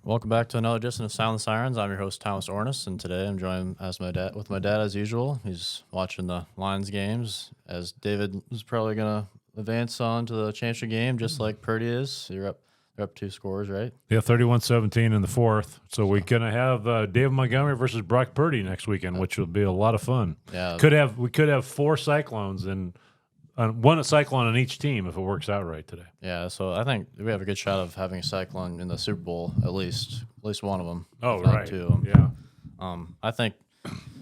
Welcome back to another edition of Sound the Sirens. I'm your host, Thomas Orness, and today I'm joined with my dad as usual. He's watching the Lions games, as David is probably going to advance on to the championship game, just like Purdy is. They're up 2 scores, right? Yeah, 31-17 in the fourth. So we're going to have David Montgomery versus Brock Purdy next weekend, which will be a lot of fun. Yeah, we could have 4 Cyclones and one Cyclone on each team if it works out right today. Yeah, so I think we have a good shot of having a Cyclone in the Super Bowl, at least one of them. Oh, if not right. 2 of them. Yeah. I think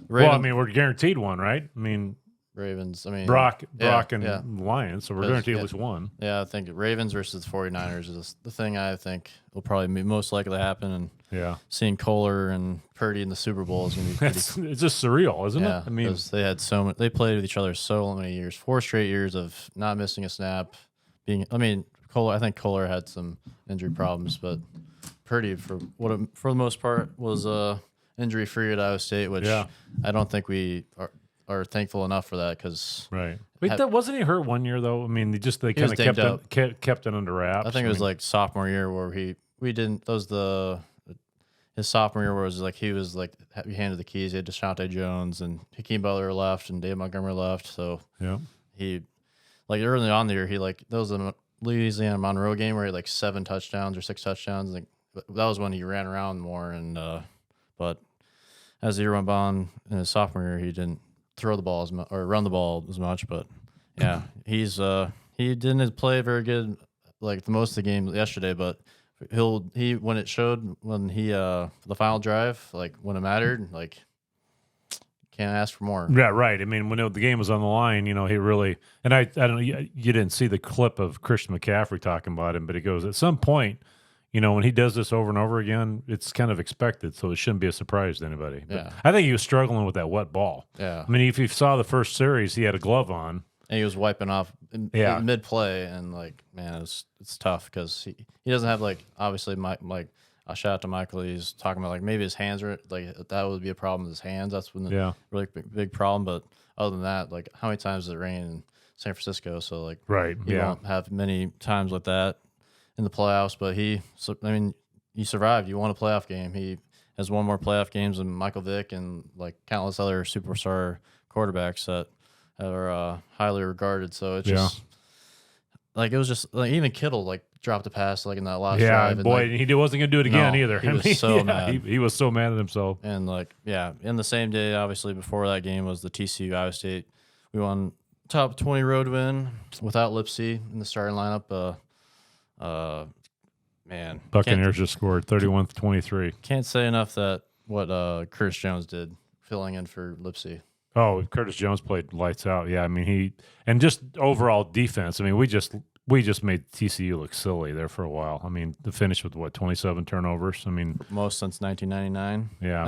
Well, I mean, we're guaranteed one, right? I mean, Ravens. I mean, Brock yeah. and Lions, so we're guaranteed at least one. Yeah, I think Ravens versus the 49ers is the thing I think will probably be most likely to happen. And Yeah. seeing Kohler and Purdy in the Super Bowl is going to be pretty. It's just surreal, isn't Yeah, it? I mean, 'cause they had they played with each other so many years, 4 straight years of not missing a snap. I think Kohler had some injury problems, but Purdy for the most part was injury free at Iowa State, which Yeah. I don't think we are thankful enough for that because right. Wait, wasn't he hurt one year though? I mean, they kind of kept it under wraps. I think it was like sophomore year where we didn't. That was his sophomore year where it was like he handed the keys. He had Deshaunte Jones and Hakeem Butler left and Dave Montgomery left. So yeah, he early on the year that was a Louisiana Monroe game where he had like 7 touchdowns or 6 touchdowns. Like that was when he ran around more. And but as the year went on in his sophomore year, he didn't throw the ball or run the ball as much. But yeah, he didn't play very good like the most of the game yesterday. But when it showed when the final drive, like when it mattered, like can't ask for more. Yeah, right. I mean, when the game was on the line, he really, and I don't know, you didn't see the clip of Christian McCaffrey talking about him, but he goes, at some point, when he does this over and over again, it's kind of expected, so it shouldn't be a surprise to anybody. But Yeah. I think he was struggling with that wet ball. Yeah. I mean, if you saw the first series, he had a glove on. And he was wiping off in mid play, and like, man, it's tough because he doesn't have obviously a shout out to Michael. He's talking about maybe his hands are that would be a problem with his hands. That's when the really big problem. But other than that, how many times does it rain in San Francisco? So right, you won't have many times like that in the playoffs. But he survived. You won a playoff game. He has won more playoff games than Michael Vick and countless other superstar quarterbacks that are highly regarded. So it's just it was just even Kittle dropped a pass in that last drive. And he wasn't going to do it again either. He was so mad. He was so mad at himself. And in the same day, obviously before that game was the TCU Iowa State. We won top 20 road win without Lipsy in the starting lineup. Man, Buccaneers just scored 31-23. Can't say enough that what Curtis Jones did filling in for Lipsy. Oh, Curtis Jones played lights out. Yeah, I mean and just overall defense. I mean, we just made TCU look silly there for a while. I mean, the finish with 27 turnovers. I mean, most since 1999. Yeah,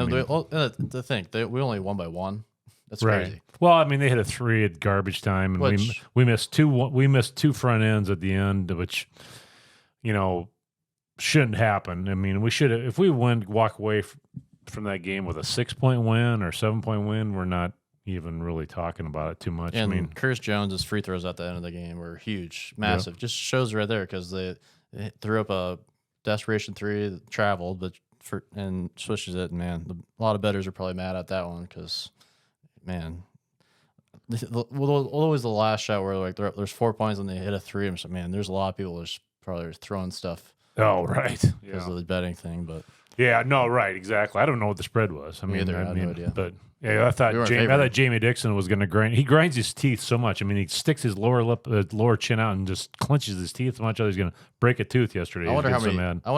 the thing we only won by 1. That's crazy. Right. Well, I mean, they hit a 3 at garbage time, and we missed 2. We missed 2 front ends at the end, which shouldn't happen. I mean, we should have. If we walk away from that game with a 6-point win or 7-point win, we're not even really talking about it too much. And I mean, Curtis Jones' free throws at the end of the game were huge, massive. Just shows right there because they threw up a desperation 3 that traveled, and switches it. And man, a lot of bettors are probably mad at that one because, man, always the last shot where there's 4 points and they hit a 3. I'm so man, there's a lot of people just probably throwing stuff. Oh right, because of the betting thing, but yeah, no, right, exactly. I don't know what the spread was. I have no idea. But yeah, I thought Jamie Dixon was going to grind. He grinds his teeth so much. I mean, he sticks his lower chin out and just clenches his teeth so much. He's going to break a tooth yesterday. I wonder how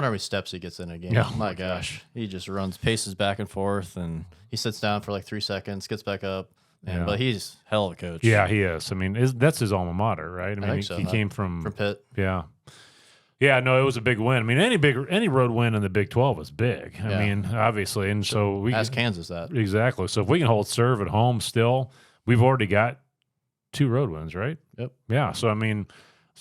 many steps he gets in a game. Oh my gosh, he just paces back and forth, and he sits down for 3 seconds, gets back up. But he's hell of a coach. Yeah, he is. I mean, that's his alma mater, right? I mean, he came from Pitt. Yeah. Yeah, no, it was a big win. I mean, any road win in the Big 12 is big. I mean, obviously, and so we ask Kansas that exactly. So if we can hold serve at home, still, we've already got 2 road wins, right? Yep. Yeah. So I mean,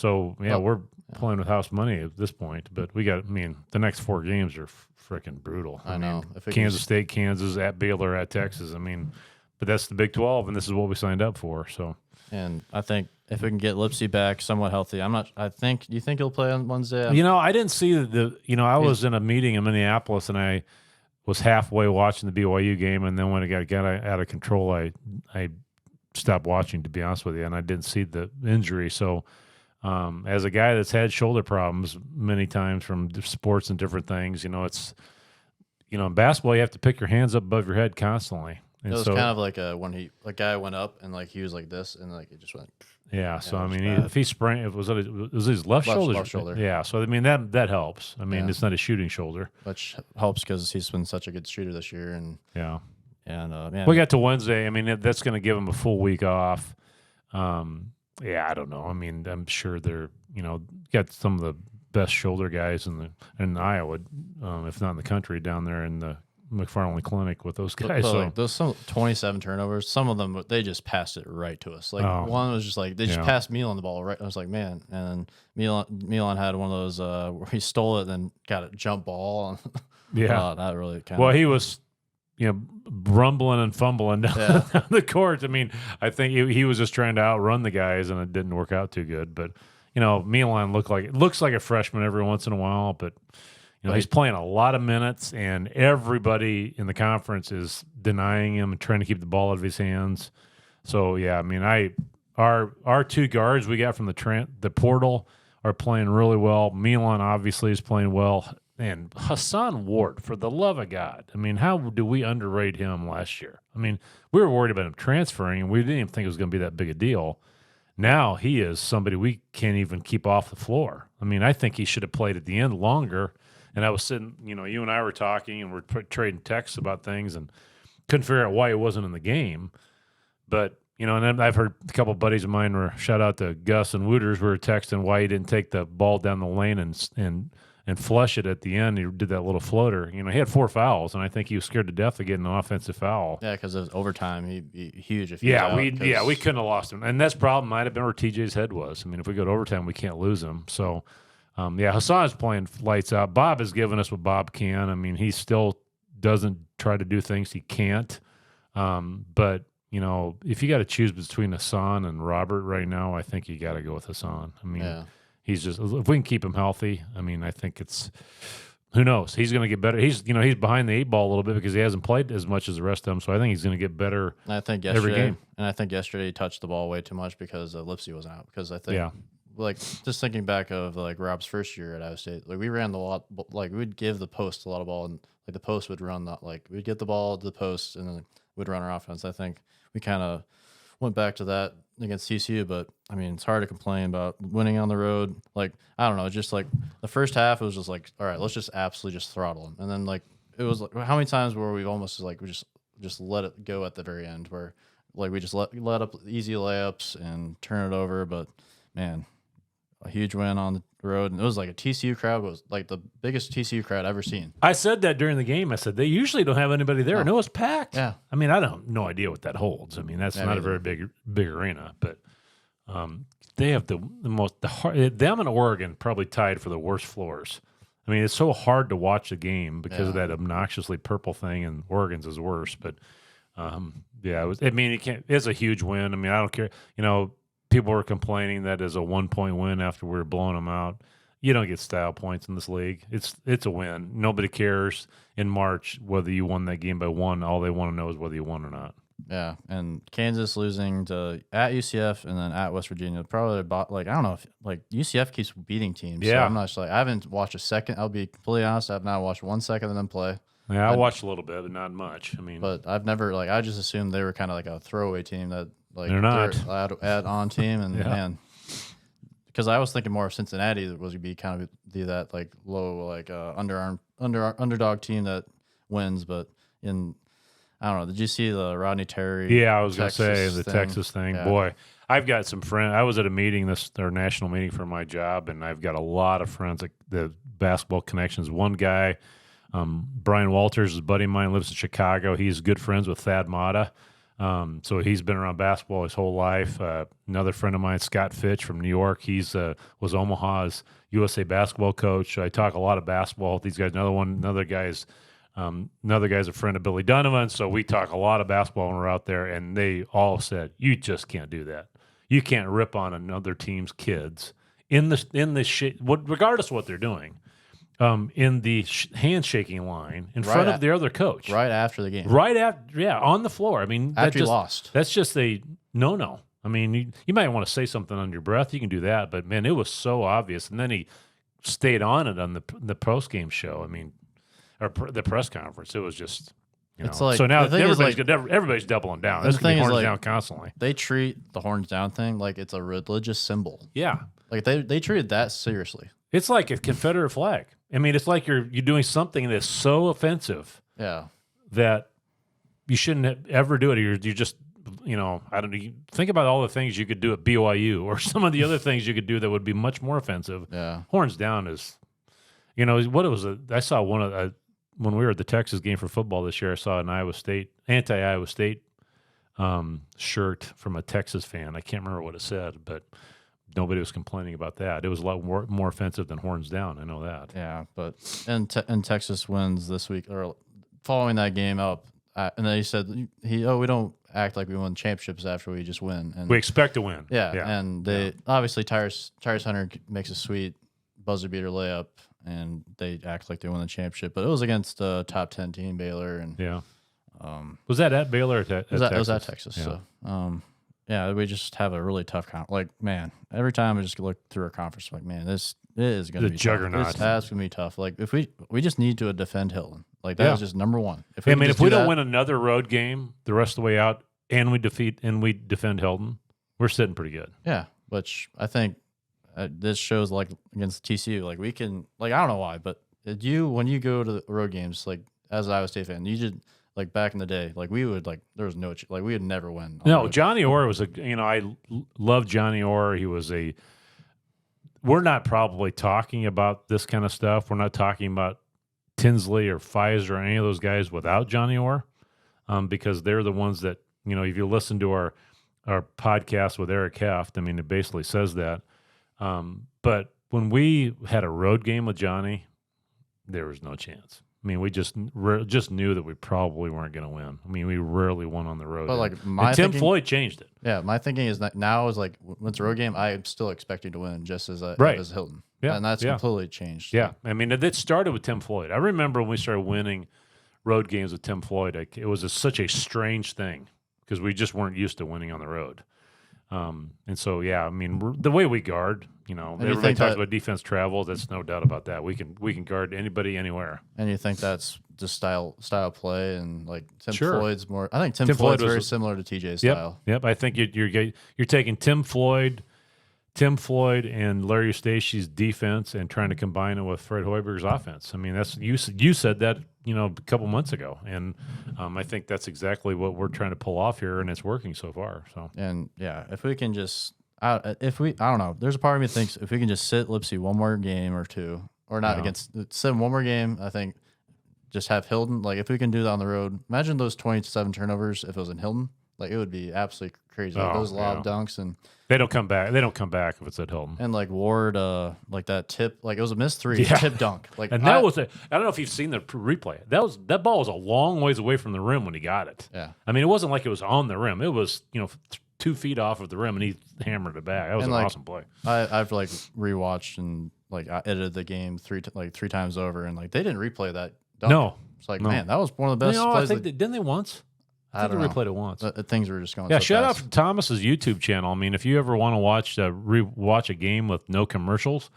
we're playing with house money at this point. But the next 4 games are freaking brutal. I know. Kansas State, Kansas, at Baylor, at Texas. I mean, but that's the Big 12, and this is what we signed up for. So And I think if we can get Lipsy back somewhat healthy, I'm not. I think. Do you think he'll play on Wednesday? I didn't see I was in a meeting in Minneapolis, and I was halfway watching the BYU game, and then when it got out of control, I stopped watching, to be honest with you, and I didn't see the injury. So, as a guy that's had shoulder problems many times from sports and different things, it's in basketball you have to pick your hands up above your head constantly. And it was kind of like when a guy went up and like he was like this and like it just went. Yeah, so I mean, if he sprained, it was his left shoulder. Left shoulder. Yeah, so I mean that helps. I mean, it's not a shooting shoulder, which helps because he's been such a good shooter this year. And man, we got to Wednesday. I mean, that's going to give him a full week off. I don't know. I mean, I'm sure they're got some of the best shoulder guys in Iowa, if not in the country, down there in the McFarland Clinic with those guys. Like those 27 turnovers, some of them they just passed it right to us. Like one was just like they just passed Milan the ball right. I was like, man, and then Milan had one of those where he stole it, then got a jump ball. That really kind of. Well, he was rumbling and fumbling down the court. I mean, I think he was just trying to outrun the guys, and it didn't work out too good. But Milan looks like a freshman every once in a while, but. He's playing a lot of minutes, and everybody in the conference is denying him and trying to keep the ball out of his hands. So, I mean, our two guards we got from the portal are playing really well. Milan obviously is playing well. And Hassan Ward, for the love of God. I mean, how do we underrate him last year? I mean, we were worried about him transferring, and we didn't even think it was going to be that big a deal. Now he is somebody we can't even keep off the floor. I mean, I think he should have played at the end longer. And I was sitting, you and I were talking, and we're trading texts about things, and couldn't figure out why he wasn't in the game. But, and then I've heard a couple of buddies of mine shout out to Gus and Wooters, were texting why he didn't take the ball down the lane and flush it at the end. He did that little floater. He had 4 fouls, and I think he was scared to death of getting an offensive foul. Yeah, because it was overtime. He'd be huge if he we couldn't have lost him. And that's problem might have been where TJ's head was. I mean, if we go to overtime, we can't lose him. So, Hassan's playing lights out. Bob has given us what Bob can. I mean, he still doesn't try to do things he can't. But, if you got to choose between Hassan and Robert right now, I think you got to go with Hassan. I mean, he's just, if we can keep him healthy, I mean, I think who knows? He's going to get better. He's behind the 8 ball a little bit because he hasn't played as much as the rest of them. So I think he's going to get better every game. And I think yesterday he touched the ball way too much because Lipsy wasn't out. Because I think, like, just thinking back of like Rob's first year at Iowa State, like we ran the lot, like we'd give the post a lot of ball, and like the post would run that, like we'd get the ball to the post and then we'd run our offense. I think we kind of went back to that against TCU, but I mean, it's hard to complain about winning on the road. Like, I don't know, just like the first half, it was just like, all right, let's just absolutely just throttle them. And then like, it was like, how many times were we almost like, we just let it go at the very end where like we just let up easy layups and turn it over. But man, a huge win on the road. And it was like a TCU crowd. It was like the biggest TCU crowd I've ever seen. I said that during the game. I said, they usually don't have anybody there. No, it's packed. Yeah. I mean, I don't no idea what that holds. I mean, that's not a very big arena, but they have the hard, them and Oregon probably tied for the worst floors. I mean, it's so hard to watch the game because of that obnoxiously purple thing, and Oregon's is worse. But it's a huge win. I mean, I don't care. People were complaining that as a 1-point win after we were blowing them out. You don't get style points in this league. It's a win. Nobody cares in March whether you won that game by 1. All they want to know is whether you won or not. Yeah, and Kansas losing at UCF and then at West Virginia. Probably I don't know if like UCF keeps beating teams. Yeah, so I'm not I haven't watched a second. I'll be completely honest. I've not watched 1 second of them play. Yeah, I watched a little bit, but not much. I mean, but I've never I just assumed they were kind of like a throwaway team that like they're not add on team and man. Because I was thinking more of Cincinnati was going to be kind of that like low like underdog team that wins, but I don't know. Did you see the Rodney Terry? Yeah, I was going to say the Texas thing. Yeah. Boy, I've got some friends. I was at a meeting, their national meeting for my job, and I've got a lot of friends, the basketball connections. One guy, Brian Walters, is a buddy of mine, lives in Chicago. He's good friends with Thad Matta. So he's been around basketball his whole life. Another friend of mine, Scott Fitch from New York, was Omaha's USA basketball coach. I talk a lot of basketball with these guys. Another guy's a friend of Billy Donovan. So we talk a lot of basketball when we're out there, and they all said, you just can't do that. You can't rip on another team's kids in regardless of what they're doing. In the handshaking line in front of the other coach, right after the game, right after, on the floor. I mean, after you lost, that's just a no. I mean, you might want to say something under your breath. You can do that, but man, it was so obvious. And then he stayed on it on the post game show. I mean, or the press conference. It was just. It's like, so now everybody's doubling down. That's going to be horns down constantly. They treat the horns down thing like it's a religious symbol. Yeah. Like they treated that seriously. It's like a Confederate flag. I mean, it's like you're doing something that's so offensive. Yeah. That you shouldn't ever do it. You're just, I don't know. You think about all the things you could do at BYU or some of the other things you could do that would be much more offensive. Yeah. Horns down is, what it was. I saw one of when we were at the Texas game for football this year, I saw an anti-Iowa State shirt from a Texas fan. I can't remember what it said, but nobody was complaining about that. It was a lot more offensive than horns down. I know that. Yeah, but and Texas wins this week, or following that game up, and then he said, we don't act like we won championships after we just win. And we expect to win. Yeah, and they obviously Tyrus Hunter makes a sweet buzzer beater layup, and they act like they won the championship. But it was against a top 10 team, Baylor, and was that at Baylor or Texas? It was at Texas. Yeah. So we just have a really tough man, every time I just look through our conference, like, man, this is going to be juggernaut. That's going to be tough. Like, if we just need to defend Hilton. Like, that is just number one. If we don't win another road game the rest of the way out, and we defend Hilton, we're sitting pretty good. Yeah, which I think this shows, like, against TCU, like, we can, like, I don't know why, but when you go to the road games, like, as an Iowa State fan, you just, like, back in the day, like, we would, like, there was no, like, we would never win. No, Johnny Orr was I love Johnny Orr. He was we're not probably talking about this kind of stuff. We're not talking about Tinsley or Pfizer or any of those guys without Johnny Orr, because they're the ones that, if you listen to our podcast with Eric Heft, I mean, it basically says that. But when we had a road game with Johnny, there was no chance. I mean, we just knew that we probably weren't going to win. I mean, we rarely won on the road. But like Tim Floyd changed it. Yeah, my thinking is that now is like when it's a road game, I am still expecting to win, just as as Hilton. Yeah, and that's completely changed. Yeah, I mean, it started with Tim Floyd. I remember when we started winning road games with Tim Floyd. It was such a strange thing because we just weren't used to winning on the road. And so, I mean, the way we guard, everybody talks about defense travel. That's no doubt about that. We can guard anybody anywhere. And you think that's just style play, and like Tim Sure. Floyd's more. I think Tim Floyd's very similar to TJ's style. Yep. I think you're taking Tim Floyd, and Larry Eustachy's defense and trying to combine it with Fred Hoiberg's offense. I mean, that's you said that a couple months ago, and I think that's exactly what we're trying to pull off here, and it's working so far. So if we can just I don't know, there's a part of me that thinks if we can just sit Lipsy one more game or two, or not sit one more game, I think just have Hilton. Like, if we can do that on the road, imagine those 27 turnovers if it was in Hilton. Like, it would be absolutely crazy. Like, those lob dunks, and they don't come back. They don't come back if it's at Hilton. And like Ward, like that tip, like it was a missed three, tip dunk. Like, and that was I don't know if you've seen the replay. That ball was a long ways away from the rim when he got it. Yeah, I mean, it wasn't like it was on the rim. It was 2 feet off of the rim, and he hammered it back. That was an awesome play. I've like rewatched and like I edited the game three times over, and like they didn't replay that dunk. No, it's like, man, that was one of the best plays. I think didn't they once? I think they replayed it once. Things were just going. Yeah, so shout fast. out to Thomas's YouTube channel. I mean, if you ever want to watch a game with no commercials,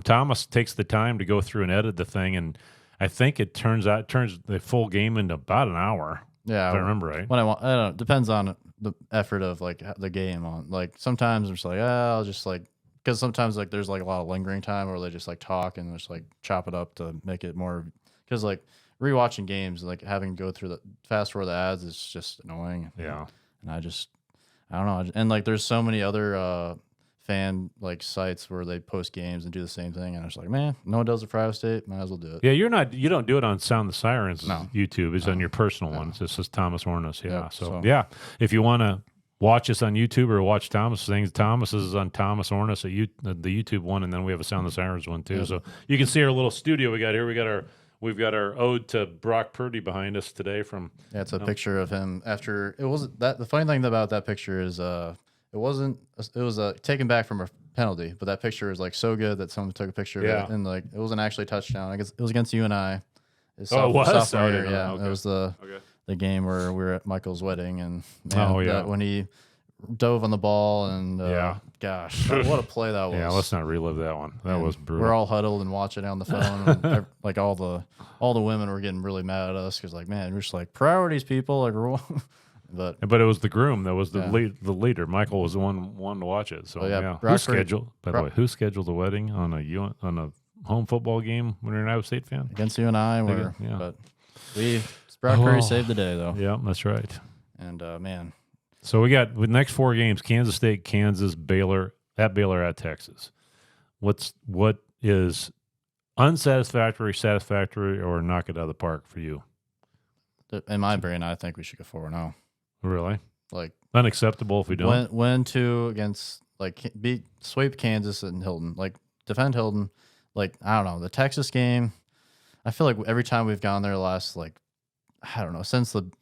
Thomas takes the time to go through and edit the thing, and I think it turns the full game into about an hour. Yeah, if I remember right. When I don't know, depends on the effort of like the game on. Like, sometimes I'm just like, I'll just like, because sometimes like there's like a lot of lingering time where they just like talk and just like chop it up to make it more, because like rewatching games, like having to go through the fast forward the ads is just annoying. Yeah. And I don't know. And like there's so many other fan like sites where they post games and do the same thing, and I was like, man, no one does it for Iowa State, might as well do it. Yeah, you don't do it on Sound the Sirens YouTube. It's on your personal one. It says Thomas Orness. Yeah. Yep, so if you want to watch us on YouTube or watch Thomas things, Thomas is on Thomas Orness at the YouTube one, and then we have a Sound the Sirens one too. Yep. So you can see our little studio we got here. We've got our ode to Brock Purdy behind us today. It's a picture of him after it was that. The funny thing about that picture is it It wasn't. It was taken back from a penalty, but that picture is like so good that someone took a picture of it, and like it wasn't actually a touchdown. I guess it was against UNI. It was Sophomore I year, didn't know yeah. that. Okay. It was the game where we were at Michael's wedding, and when he dove on the ball, and gosh, what a play that was. Yeah, let's not relive that one. That was brutal. We're all huddled and watching it on the phone, and like all the women were getting really mad at us because like, man, we're just like priorities, people. Like, but it was the groom that was the leader. Michael was the one to watch it. So who scheduled? By the way, who scheduled the wedding on a home football game when you're an Iowa State fan against you and I? But Brock Purdy saved the day though. Yeah, that's right. And man. So we got the next 4 games: Kansas State, Kansas, Baylor, at Texas. What is unsatisfactory, satisfactory, or knock it out of the park for you? In my brain, I think we should go 4-0. Really? Like unacceptable if we don't win 2 against sweep Kansas and Hilton, like defend Hilton. Like I don't know, the Texas game. I feel like every time we've gone there the last I don't know,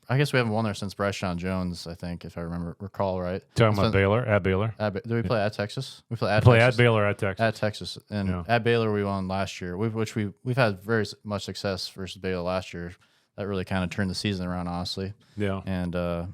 I guess we haven't won there since Bryce John Jones, I think, if I recall right. Talking about Baylor, at Baylor. Do we play at Texas? We play at Baylor, at Texas. At Texas. And at Baylor we won last year, we've had very much success versus Baylor last year. That really kind of turned the season around, honestly. Yeah. And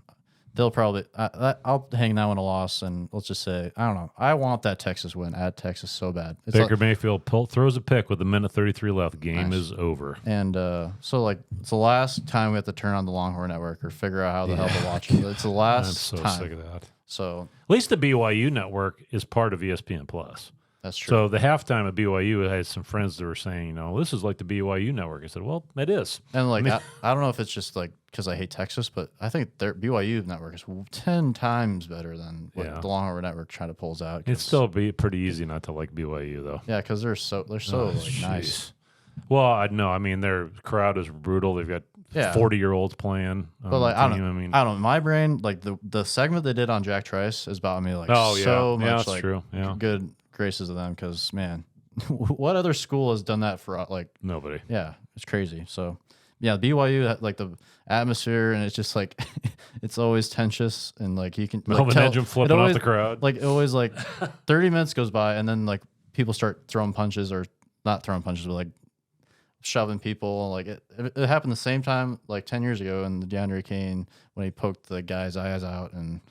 they'll probably I'll hang that one a loss, and let's just say, I don't know. I want that Texas win at Texas so bad. Baker Mayfield throws a pick with 1:33 left. Game is over. And so it's the last time we have to turn on the Longhorn Network or figure out how the hell to watch it. It's the last I'm so sick of that. So at least the BYU Network is part of ESPN Plus. That's true. So the halftime at BYU, I had some friends that were saying, this is like the BYU Network. I said, well, it is. And I don't know if it's just because I hate Texas, but I think their BYU Network is 10 times better than what the Longhorn Network trying to pulls out. It'd still be pretty easy not to like BYU though. Yeah, because they're so nice. Well, I know. I mean, their crowd is brutal. They've got 40-year-olds playing. But I don't know. In my brain, the segment they did on Jack Trice is about me. So much that's true. Yeah. Good graces of them, because man, what other school has done that for nobody? Yeah, it's crazy. So yeah, BYU, the atmosphere, and it's just it's always tensious, and you can Melvin flipping off the crowd. Always 30 minutes goes by, and then people start throwing punches, or not throwing punches, but shoving people. It happened the same time 10 years ago in the DeAndre Kane when he poked the guy's eyes out, and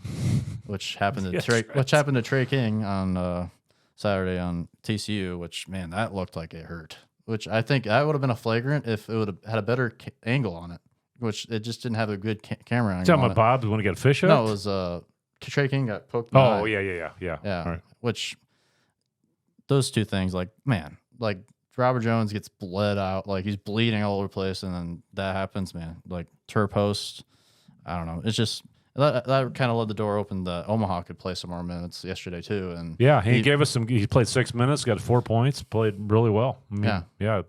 which happened to Trey King on Saturday on TCU, which, man, that looked like it hurt. Which I think that would have been a flagrant if it would have had a better angle on it, which it just didn't have a good camera angle. Talking about Bob, you want to get a fish hook? No, it was Trey King got poked. Oh, yeah. All right. Which those two things, Robert Jones gets bled out, he's bleeding all over the place, and then that happens, man. Tour post, I don't know. It's just that kind of led the door open that Omaha could play some more minutes yesterday too. And yeah, he gave us some. He played 6 minutes, got 4 points, played really well. Yeah. It'd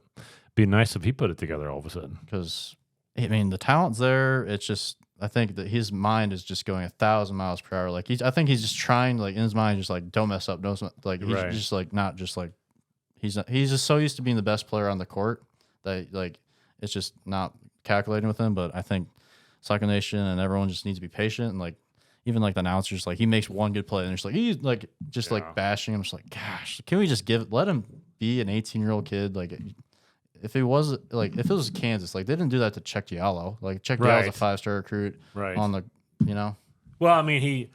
be nice if he put it together all of a sudden. Because the talent's there. It's just I think that his mind is just going 1,000 miles per hour. I think he's just trying, in his mind, just don't mess up, he's just not just he's just so used to being the best player on the court that it's just not calculating with him. But I think Cyclone Nation and everyone just needs to be patient, and even the announcers, he makes one good play and he's bashing him. Just gosh, can we just let him be an 18-year-old kid? If it was if it was Kansas, they didn't do that to Check Diallo. Check Diallo's a 5-star recruit, right? On the Well, he.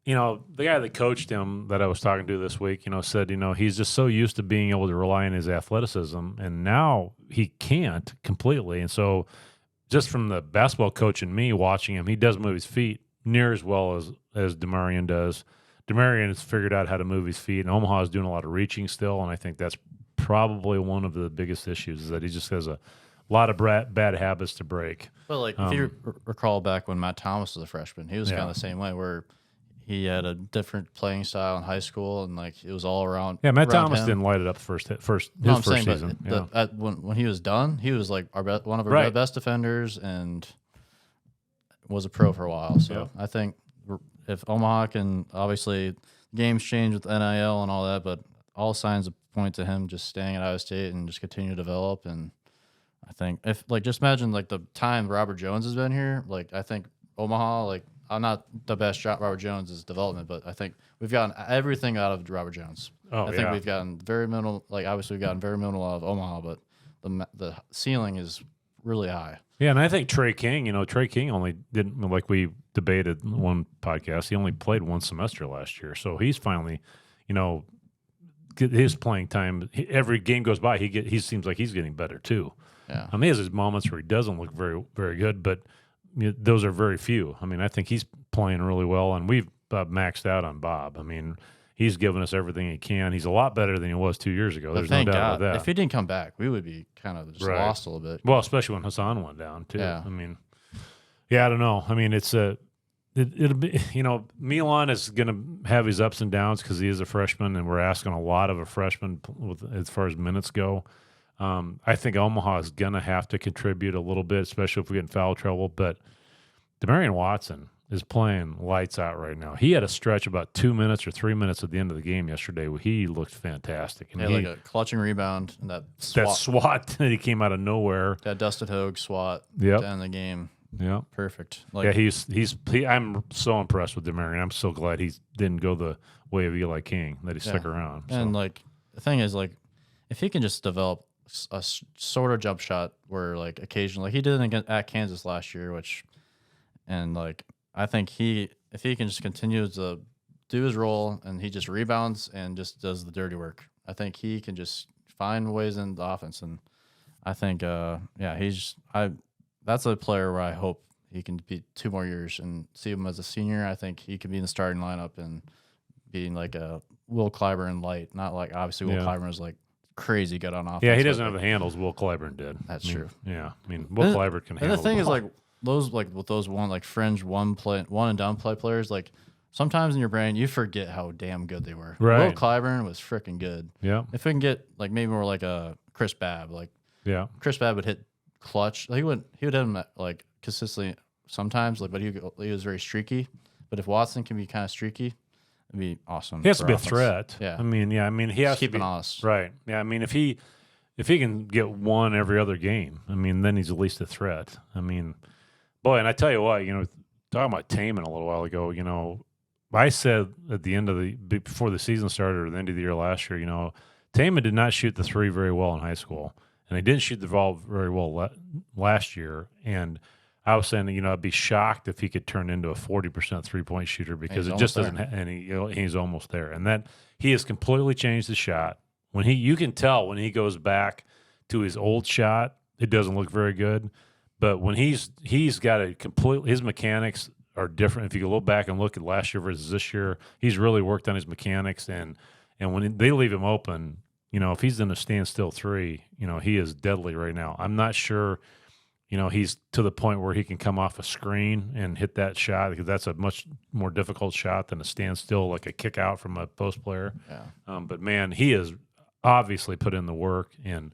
The guy that coached him that I was talking to this week, said, he's just so used to being able to rely on his athleticism, and now he can't completely. And so just from the basketball coach and me watching him, he doesn't move his feet near as well as DeMarion does. DeMarion has figured out how to move his feet, and Omaha is doing a lot of reaching still, and I think that's probably one of the biggest issues is that he just has a lot of bad habits to break. Well, if you recall back when Matt Thomas was a freshman, he was kind of the same way, where he had a different playing style in high school, and it was all around. Yeah, Matt around Thomas him. didn't light it up first first season. When he was done, he was one of our best defenders and was a pro for a while. So I think if Omaha can, obviously games change with NIL and all that, but all signs point to him just staying at Iowa State and just continue to develop. And I think if just imagine the time Robert Jones has been here, I think Omaha I'm not the best Robert Jones' development, but I think we've gotten everything out of Robert Jones. Oh, I think we've gotten very minimal. Like obviously, we've gotten very minimal out of Omaha, but the ceiling is really high. Yeah, and I think Trey King, Trey King only didn't, like we debated in one podcast, he only played one semester last year. So he's finally, his playing time, every game goes by, he seems like he's getting better too. Yeah. He has his moments where he doesn't look very, very good, but those are very few. I think he's playing really well, and we've maxed out on Bob. He's given us everything he can. He's a lot better than he was 2 years ago. There's no doubt about that. If he didn't come back, we would be kind of just lost a little bit. Well, especially when Hassan went down too. Yeah. I don't know. It'll be, Milan is going to have his ups and downs because he is a freshman, and we're asking a lot of a freshman as far as minutes go. I think Omaha is going to have to contribute a little bit, especially if we get in foul trouble. But Demarion Watson is playing lights out right now. He had a stretch about 2 minutes or 3 minutes at the end of the game yesterday where he looked fantastic. And like a clutching rebound and that swat that he came out of nowhere. That Dustin Hogue swat yep. to end the game. Yeah, perfect. I'm so impressed with Demarion. I'm so glad he didn't go the way of Eli King, that he stuck around. So. And the thing is, if he can just develop a sort of jump shot where occasionally he did it at Kansas last year, I think if he can just continue to do his role and he just rebounds and just does the dirty work, I think he can just find ways in the offense. And I think that's a player where I hope he can be 2 more years and see him as a senior. I think he could be in the starting lineup and being like a Will Clyburn light, not like obviously Will Clyburn is crazy good on offense. Yeah, he doesn't have the handles Will Clyburn did. That's true. Yeah, Will Clyburn can handle. And the thing the ball. is, those with those fringe one and done play players, sometimes in your brain you forget how damn good they were. Right. Will Clyburn was freaking good. Yeah. If we can get maybe more like a Chris Babb, Chris Babb would hit clutch. He would hit him consistently sometimes, but he was very streaky. But if Watson can be kind of streaky, it'd be awesome. He has to be a threat. Yeah. He has to be honest. Right. Yeah. If he can get one every other game, then he's at least a threat. Boy, and I tell you what, talking about Taman a little while ago, I said at the end of before the season started or the end of the year last year, Taman did not shoot the 3 very well in high school, and he didn't shoot the ball very well last year. And I was saying, I'd be shocked if he could turn into a 40% 3-point shooter because it just doesn't. And he's almost there, and that he has completely changed the shot. You can tell when he goes back to his old shot, it doesn't look very good. But when he's got his mechanics are different. If you go back and look at last year versus this year, he's really worked on his mechanics. And when they leave him open, if he's in a standstill 3, he is deadly right now. I'm not sure, he's to the point where he can come off a screen and hit that shot because that's a much more difficult shot than a standstill, like a kick out from a post player. Yeah. But man, he has obviously put in the work and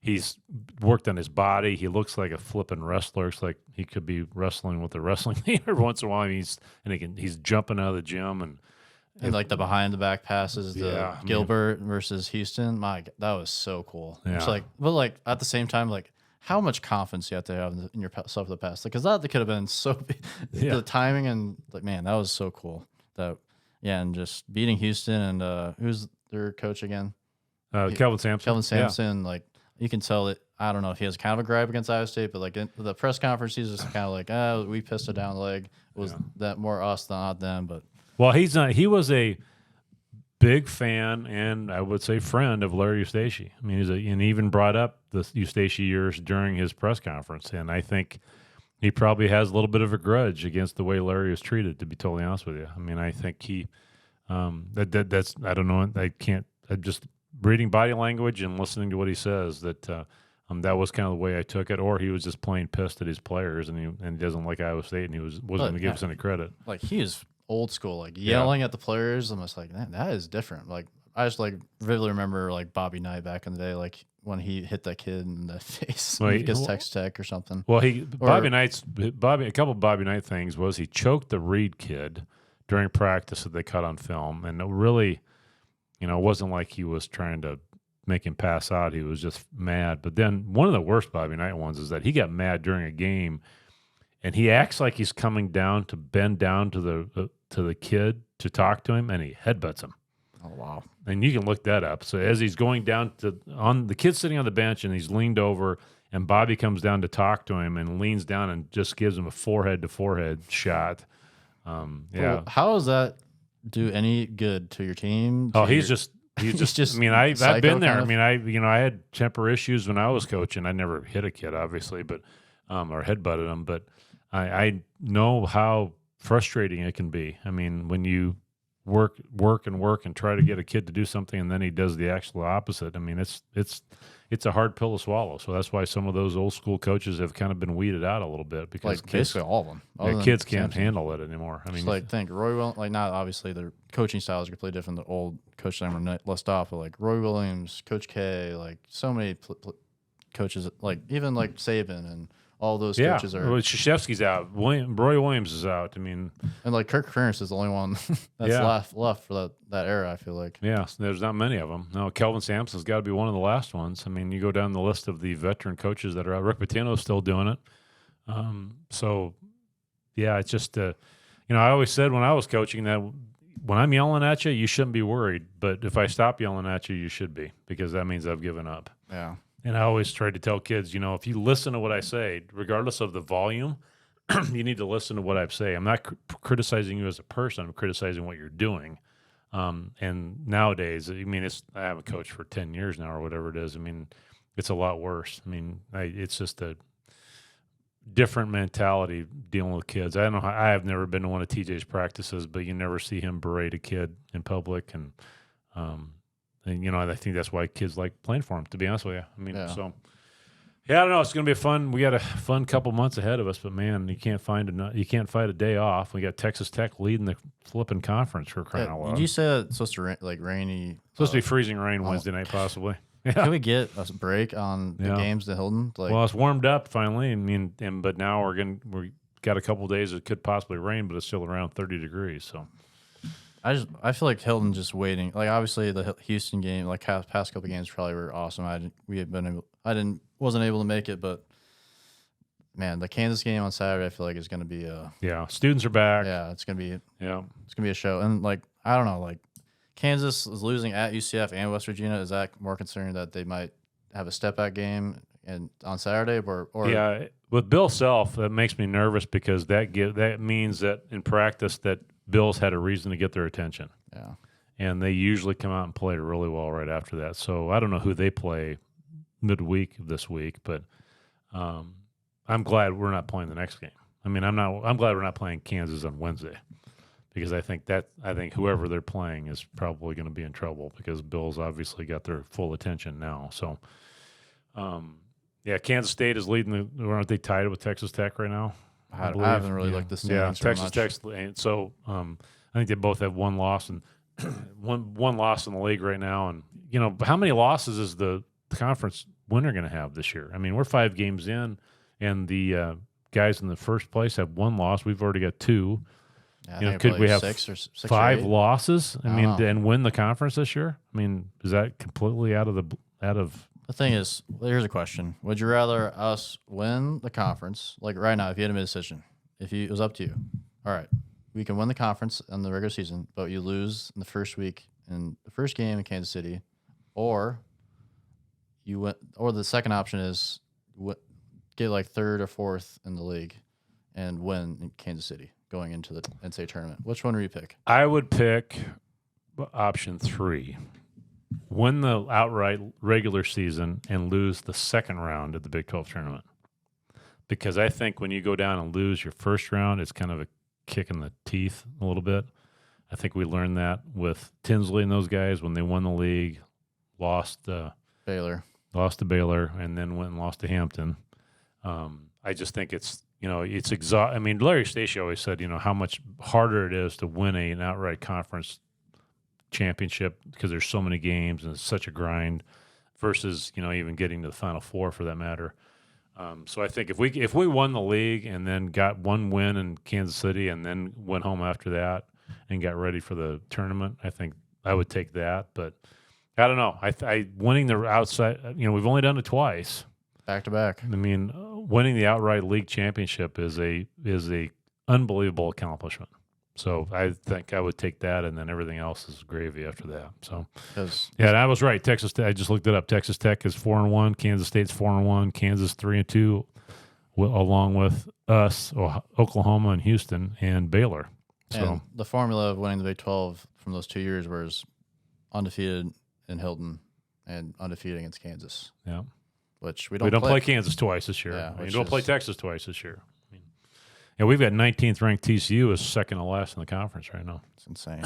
he's worked on his body. He looks like a flipping wrestler. Looks like he could be wrestling with the wrestling team every once in a while. He's jumping out of the gym and the behind the back passes, Gilbert versus Houston. My God, that was so cool. Yeah. It's but at the same time, how much confidence you have to have in yourself for the pass? Because that could have been so the timing and man, that was so cool. And just beating Houston and who's their coach again? Kelvin Sampson. Kelvin Sampson, you can tell that, I don't know if he has a kind of a gripe against Iowa State, but in the press conference, he's just kind of we pissed it down the leg. Was that more us than not them? But well, he's not. He was a big fan and I would say friend of Larry Eustace. And he even brought up the Eustace years during his press conference. And I think he probably has a little bit of a grudge against the way Larry was treated, to be totally honest with you. I think he that's I don't know. I'm just reading body language and listening to what he says that that was kind of the way I took it, or he was just plain pissed at his players and he doesn't like Iowa State and he wasn't going to give us any credit. He is old school, yelling at the players. I'm just that is different. I just vividly remember Bobby Knight back in the day, when he hit that kid in the face against Texas Tech or something. Well, a couple of Bobby Knight things was he choked the Reed kid during practice that they cut on film, and it really, it wasn't like he was trying to make him pass out. He was just mad. But then one of the worst Bobby Knight ones is that he got mad during a game and he acts like he's coming down to bend down to the kid to talk to him, and he headbutts him. Oh wow! And you can look that up. So as he's going down on the kid's sitting on the bench, and he's leaned over, and Bobby comes down to talk to him, and leans down and just gives him a forehead to forehead shot. Yeah. Well, how does that do any good to your team? Oh, he's just. I mean, I've been there. I mean, I had temper issues when I was coaching. I never hit a kid, obviously, but or headbutted him. But I know how frustrating it can be. I mean, when you work and try to get a kid to do something, and then he does the actual opposite. I mean, it's a hard pill to swallow. So that's why some of those old school coaches have kind of been weeded out a little bit because basically all of them. Yeah, kids can't handle it anymore. I mean, think Roy Williams, not obviously their coaching styles are completely different. The old coaches I'm gonna list off, but like Roy Williams, Coach K, like so many coaches, like even like Saban and all those coaches are. Well, Krzyzewski's out. Roy Williams is out. I mean, and like Kirk Ferentz is the only one that's left for that era. I feel like. Yeah, there's not many of them. No, Kelvin Sampson's got to be one of the last ones. I mean, you go down the list of the veteran coaches that are out. Rick Pitino's still doing it. So, yeah, it's just I always said when I was coaching that when I'm yelling at you, you shouldn't be worried. But if I stop yelling at you, you should be, because that means I've given up. Yeah. And I always try to tell kids, if you listen to what I say, regardless of the volume, you need to listen to what I say. I'm not criticizing you as a person. I'm criticizing what you're doing. And nowadays, I mean, I haven't coached for 10 years now or whatever it is. I mean, it's a lot worse. I mean, it's just a different mentality dealing with kids. I don't know. I have never been to one of TJ's practices, but you never see him berate a kid in public. And I think that's why kids like playing for him, to be honest with you. I mean, so I don't know. It's going to be we got a fun couple months ahead of us, but man, you can't fight a day off. We got Texas Tech leading the flipping conference for crying out loud. Did you say that it's supposed to rainy? Supposed to be freezing rain Wednesday night, possibly. Yeah. Can we get a break on the games to Hilton? Well, it's warmed up finally. I mean, but now we got a couple days it could possibly rain, but it's still around 30 degrees. So. I feel like Hilton just waiting. Like obviously the Houston game, like past couple games probably were awesome. Wasn't able to make it, but man, the Kansas game on Saturday I feel like is going to be students are back. Yeah, it's going to be a show. And like I don't know, like Kansas is losing at UCF and West Virginia. Is that more concerning that they might have a step back game on Saturday or yeah, with Bill Self that makes me nervous because that means that in practice that Bills had a reason to get their attention. Yeah. And they usually come out and play really well right after that. So I don't know who they play midweek this week, but I'm glad we're not playing the next game. I mean, I'm glad we're not playing Kansas on Wednesday because I think whoever they're playing is probably going to be in trouble because Bills obviously got their full attention now. So, Kansas State is leading aren't they tied with Texas Tech right now? I haven't really looked this. Yeah, Texas Tech. So I think they both have one loss and one loss in the league right now. And how many losses is the conference winner going to have this year? I mean, we're 5 games in, and the guys in the first place have 1 loss. We've already got 2. Yeah, could we have 6 5 losses? I mean, and win the conference this year? I mean, is that completely out of? The thing is, here's a question: would you rather us win the conference, like right now, if you had to make a decision, it was up to you? All right, we can win the conference in the regular season, but you lose in the first week in the first game in Kansas City, or the second option is get like 3rd or 4th in the league and win in Kansas City going into the NCAA tournament. Which one would you pick? I would pick option 3. Win the outright regular season and lose the second round at the Big 12 tournament. Because I think when you go down and lose your first round, it's kind of a kick in the teeth a little bit. I think we learned that with Tinsley and those guys when they won the league, lost to Baylor, and then went and lost to Hampton. I just think it's I mean, Larry Stacey always said, how much harder it is to win an outright conference championship because there's so many games and it's such a grind versus even getting to the Final Four for that matter. So I think if we won the league and then got 1 win in Kansas City and then went home after that and got ready for the tournament, I think I would take that. But I don't know. I winning the outside. We've only done it twice. Back to back. I mean, winning the outright league championship is a unbelievable accomplishment. So I think I would take that, and then everything else is gravy after that. So, yeah, I was right. Texas Tech. I just looked it up. Texas Tech is 4-1. Kansas State's 4-1. Kansas 3-2, along with us, Oklahoma, and Houston, and Baylor. So and the formula of winning the Big 12 from those 2 years was undefeated in Hilton and undefeated against Kansas. Yeah, which we don't play Kansas twice this year. Yeah, we don't play Texas twice this year. Yeah, we've got 19th ranked TCU as second to last in the conference right now. It's insane.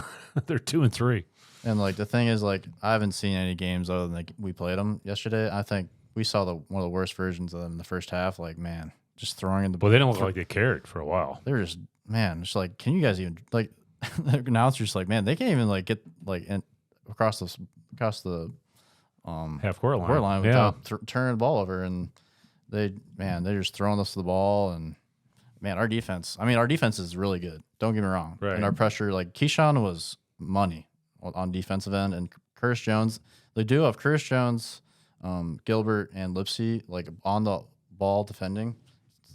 They're 2-3. And like the thing is, like I haven't seen any games other than like we played them yesterday. I think we saw one of the worst versions of them in the first half. Like man, just throwing in the. Well, they don't look like they cared for a while. They were just just like, can you guys even like? The announcer's just like, man, they can't even like get like across the half court line without turning the ball over, and they're just throwing us the ball and. Man, our defense is really good. Don't get me wrong. Right. And our pressure, like Keyshawn was money on defensive end, and Curtis Jones. They do have Curtis Jones, Gilbert, and Lipsy like on the ball defending,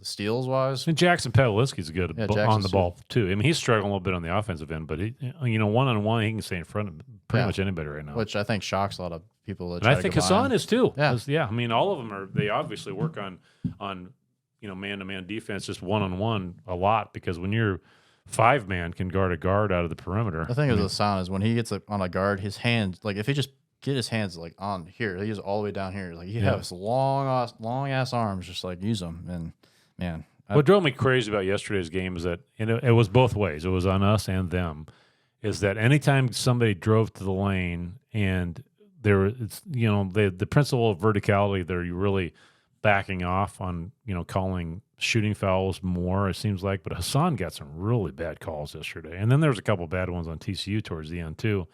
steals wise. And Jackson Pavlovsky's good on the ball too. I mean, he's struggling a little bit on the offensive end, but he, one-on-one, he can stay in front of pretty much anybody right now. Which I think shocks a lot of people. And I think Hassan is too. Yeah. I mean, all of them they obviously work on man-to-man defense, just one-on-one a lot, because when you're 5-man can guard a guard out of the perimeter. The thing with Hassan is when he gets on a guard, his hands, like if he just get his hands like on here, he is all the way down here. Like he has long ass arms, just like use them. And man, what drove me crazy about yesterday's game is that it was both ways. It was on us and them. Is that anytime somebody drove to the lane and the principle of verticality there, you really backing off on, calling shooting fouls more, it seems like. But Hassan got some really bad calls yesterday. And then there was a couple bad ones on TCU towards the end too.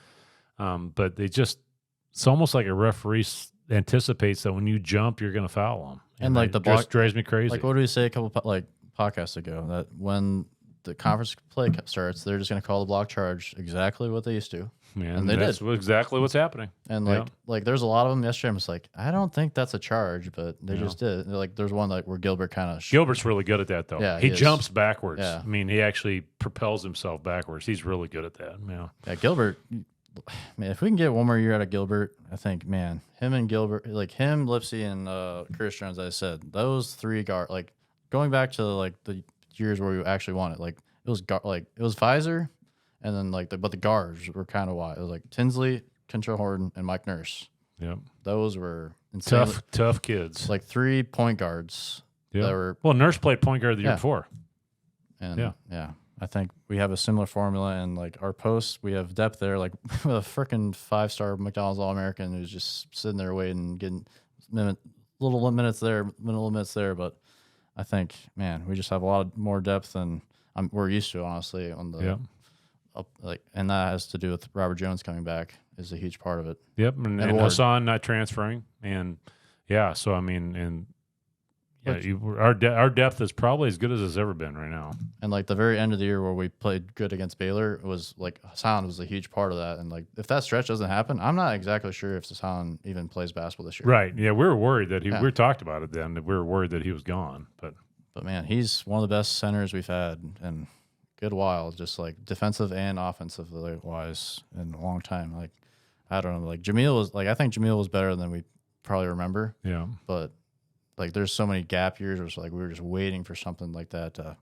But it's almost like a referee anticipates that when you jump, you're going to foul them. And like the block just drives me crazy. Like what did we say a couple podcasts ago? That when the conference play starts, they're just going to call the block charge exactly what they used to. Yeah, and that's exactly what's happening. And like there's a lot of them yesterday. I'm just like, I don't think that's a charge, but they just did. Like there's one where Gilbert Gilbert's really good at that though. Yeah, he jumps backwards. Yeah. I mean, he actually propels himself backwards. He's really good at that. Yeah. Yeah, Gilbert. Man, if we can get one more year out of Gilbert, I think, man, him and Gilbert, like him, Lipsy, and Chris Jones, as I said, those three guard, like going back to like the years where we actually won it, like it was Pfizer. And then but the guards were kind of wild. It was like Tinsley, Kentrell Horton, and Mike Nurse. Yep. Those were insane. Tough kids. Like 3 point guards. Yeah. Nurse played point guard the year before. And I think we have a similar formula, and like our posts, we have depth there. Like with a freaking 5-star McDonald's All-American who's just sitting there waiting, getting little minutes there. But I think, man, we just have a lot more depth than we're used to, honestly, on the. And that has to do with Robert Jones coming back is a huge part of it. Yep, and Hassan not transferring, and so I mean, our depth is probably as good as it's ever been right now. And like the very end of the year where we played good against Baylor, it was like Hassan was a huge part of that. And like if that stretch doesn't happen, I'm not exactly sure if Hassan even plays basketball this year. Right? Yeah, we were worried that we talked about it then. That we were worried that he was gone, but man, he's one of the best centers we've had and. Good while, just like defensive and offensive wise in a long time. Like I don't know, like Jamil was like I think Jamil was better than we probably remember. Yeah. But like there's so many gap years where it's like we were just waiting for something like that to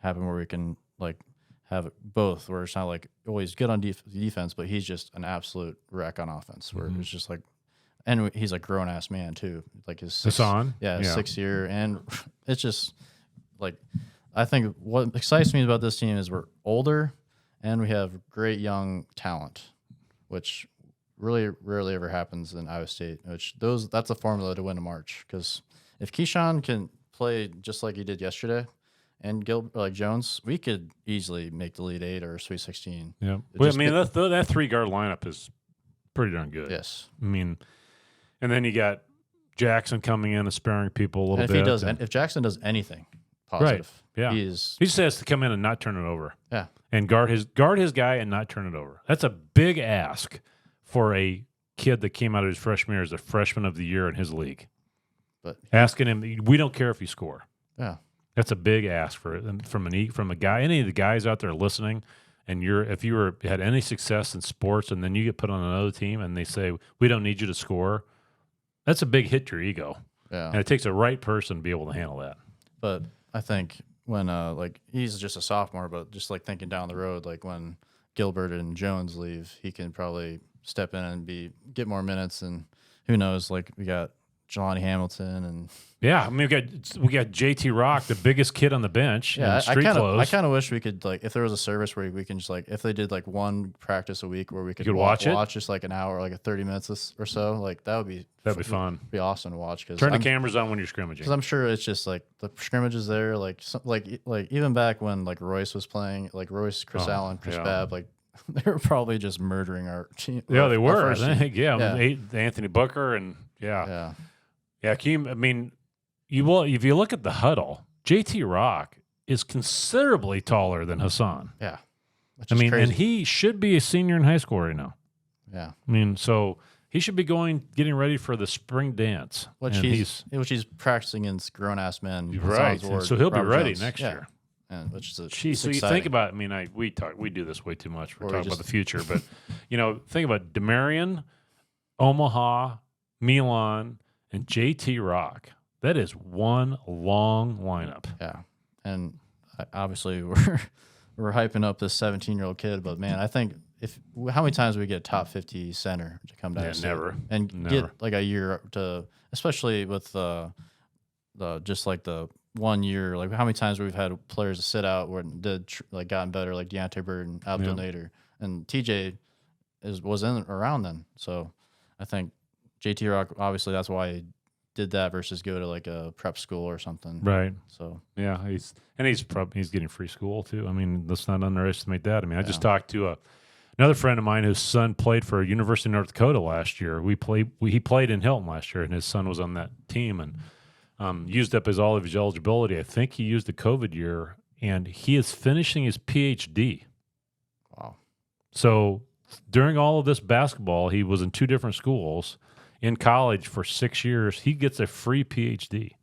happen where we can like have both, where it's not like always good on defense, but he's just an absolute wreck on offense. Where it's just like, and he's a grown ass man too. Like his Hassan, 6th year, and it's just like. I think what excites me about this team is we're older and we have great young talent, which really rarely ever happens in Iowa State. That's a formula to win a March, because if Keyshawn can play just like he did yesterday, and Jones, we could easily make the Elite 8 or Sweet 16. Yeah, well, I mean that 3-guard lineup is pretty darn good. Yes, I mean, and then you got Jackson coming in and sparing people a little bit. If Jackson does anything positive. Right. Yeah. He just has to come in and not turn it over. Yeah. And guard his guy and not turn it over. That's a big ask for a kid that came out of his freshman year as a freshman of the year in his league. But asking him, we don't care if you score. Yeah. That's a big ask from a guy. Any of the guys out there listening, and if you had any success in sports, and then you get put on another team, and they say we don't need you to score, that's a big hit to your ego. Yeah. And it takes a right person to be able to handle that. But I think when like he's just a sophomore, but just like thinking down the road, like when Gilbert and Jones leave, he can probably step in and get more minutes, and who knows? Like we got Jelani Hamilton and yeah, I mean we got JT Rock, the biggest kid on the bench. Yeah, in street clothes. I kind of wish we could like if there was a service where we can just like if they did like one practice a week where we could watch just like an hour, like a 30 minutes or so, like that'd be fun. Be awesome to watch. Turn the cameras on when you're scrimmaging. Because I'm sure it's just like the scrimmages there, like even back when like Royce was playing, like Royce, Chris Allen, Chris Babb, like they were probably just murdering our team. Yeah, they were. I think. Yeah. Anthony Booker and yeah. I mean, if you look at the huddle, JT Rock is considerably taller than Hassan. Yeah. I mean, crazy. And he should be a senior in high school right now. Yeah. I mean, so he should be getting ready for the spring dance. Which he's practicing against grown-ass men. Right. So he'll be ready next year. And which is so you think about, I mean, we do this way too much. We're talking about the future, but think about DeMarion, Omaha, Milan, and JT Rock. That is one long lineup. Yeah, and obviously we're hyping up this 17-year-old kid, but man, I think how many times we get a top 50 center to come down? Yeah, never. Get like a year to, especially with the just like the 1 year, like how many times we've had players to sit out where gotten better, like Deontay Bird and Abdul Nader, and TJ was around then. So I think JT Rock, obviously that's why he did that versus go to like a prep school or something. Right. So yeah, he's getting free school too. I mean, let's not underestimate that. I mean, I just talked to another friend of mine whose son played for University of North Dakota last year. He played in Hilton last year, and his son was on that team and used up all of his eligibility. I think he used the COVID year, and he is finishing his PhD. Wow. So during all of this basketball, he was in 2 different schools. In college for 6 years, he gets a free PhD.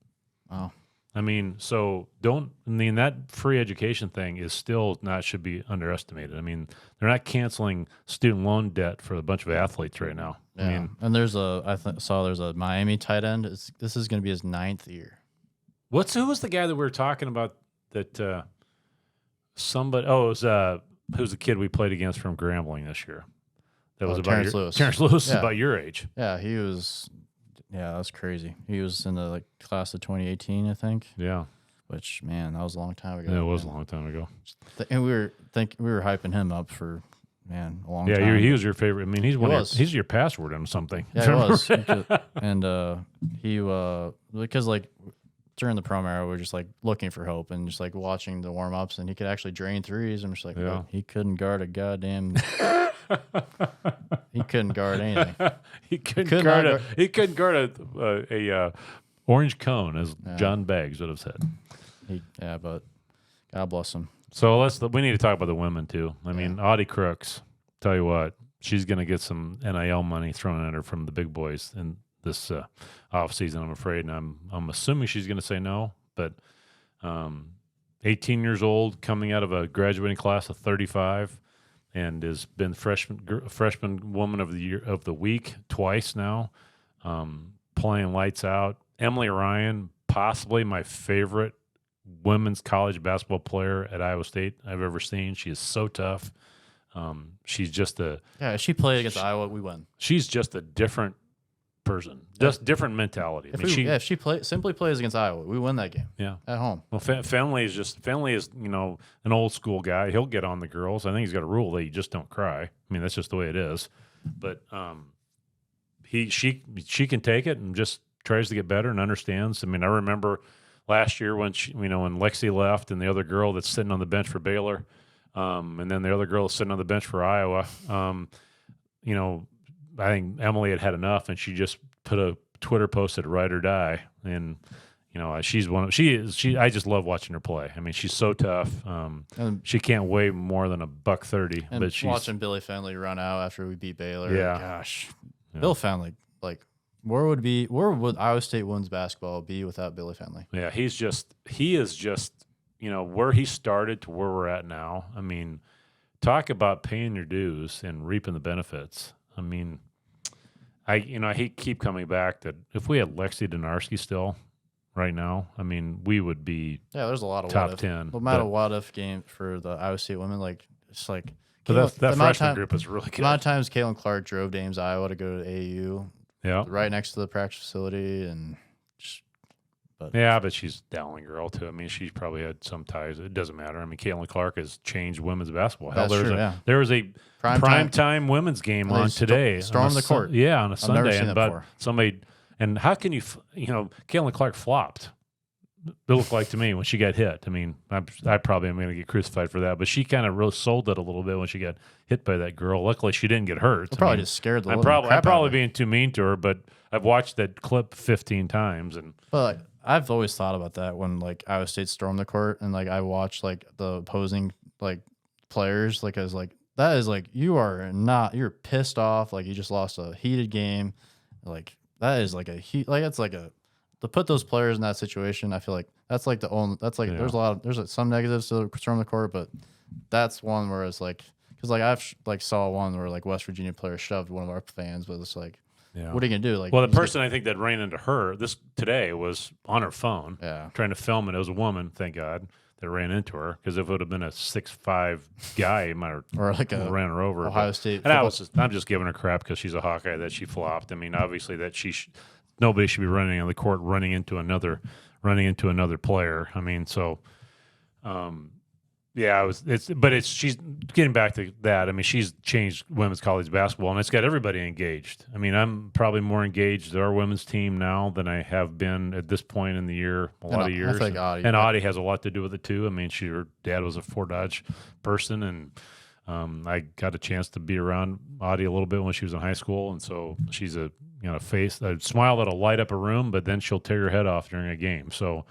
Wow. I mean, that free education thing is still should be underestimated. I mean, they're not canceling student loan debt for a bunch of athletes right now. Yeah. I mean, and there's a Miami tight end. This is going to be his 9th year. who was the guy that we were talking about that somebody, who's the kid we played against from Grambling this year? That was about Terrence Lewis. Terrence Lewis is about your age. Yeah, he was. Yeah, that's crazy. He was in the class of 2018, I think. Yeah. Which, man, that was a long time ago. Yeah, it was a long time ago. And we were hyping him up for a long time. Yeah, he was your favorite. I mean, he's your password on something. Yeah, he was. And he because like during the prom era, we were just like looking for hope and just like watching the warm ups, and he could actually drain threes. I'm just like, he couldn't guard a goddamn. He couldn't guard anything. He couldn't guard a orange cone, as John Baggs would have said. But God bless him. So we need to talk about the women too. I mean, Audie Crooks. Tell you what, she's going to get some NIL money thrown at her from the big boys in this off season. I'm afraid, and I'm assuming she's going to say no. But 18 years old, coming out of a graduating class of 35. And has been freshman woman of the week twice now, playing lights out. Emily Ryan, possibly my favorite women's college basketball player at Iowa State I've ever seen. She is so tough. She's just if she played against Iowa, we win. She's just a different person, just different mentality. If she simply plays against Iowa, we win that game. Yeah, at home. Well, Finley is an old school guy. He'll get on the girls. I think he's got a rule that you just don't cry. I mean, that's just the way it is. But she can take it and just tries to get better and understands. I mean, I remember last year when when Lexi left and the other girl that's sitting on the bench for Baylor, and then the other girl that's sitting on the bench for Iowa. I think Emily had enough, and she just put a Twitter post that ride or die. And she's I just love watching her play. I mean, she's so tough. She can't weigh more than $130. But she's watching Billy Finley run out after we beat Baylor. Yeah, gosh, Bill Finley where would Iowa State women's basketball be without Billy Finley? Yeah, he is just, where he started to where we're at now. I mean, talk about paying your dues and reaping the benefits. I mean, I keep coming back that if we had Lexi Donarski still right now, I mean, we would be there's a lot of top what if. 10. No matter what if game for the Iowa State women, like it's like. But that freshman group is really good. The amount of times Caitlin Clark drove to Ames, Iowa to go to AU, right next to the practice facility, and but she's a Dowling girl too. I mean, she probably had some ties. It doesn't matter. I mean, Caitlin Clark has changed women's basketball. Hell, there was a prime time women's game on today. Storm the court. On a Sunday. Never seen that before. Somebody, and how can you, Caitlin Clark flopped. It looked like to me when she got hit. I mean, I probably am going to get crucified for that, but she kind of really sold it a little bit when she got hit by that girl. Luckily, she didn't get hurt. Probably just scared the living I'm crap probably out of her. being too mean to her, but I've watched that clip 15 times. But I've always thought about that when like Iowa State stormed the court, and like I watched like the opposing like players, like I was like, that is like you're pissed off, like you just lost a heated game, like that is like it's like a. To put those players in that situation, I feel like that's like there's some negatives to storm the court, but that's one where it's like, because like I've like saw one where like West Virginia player shoved one of our fans, but it's like, what are you gonna do? Like, well, the person I think that ran into her today was on her phone, trying to film it. It was a woman, thank God, that ran into her, because if it would have been a 6'5" guy, he might have or like ran her over. Ohio State. And I'm just giving her crap because she's a Hawkeye that she flopped. I mean, obviously that nobody should be running on the court running into another player. I mean, so she's getting back to that. I mean, she's changed women's college basketball, and it's got everybody engaged. I mean, I'm probably more engaged with our women's team now than I have been at this point in the year, a lot of years. I think Audie has a lot to do with it too. I mean, her dad was a Fort Dodge person, and I got a chance to be around Audie a little bit when she was in high school, and so she's a smile that'll light up a room, but then she'll tear your head off during a game. So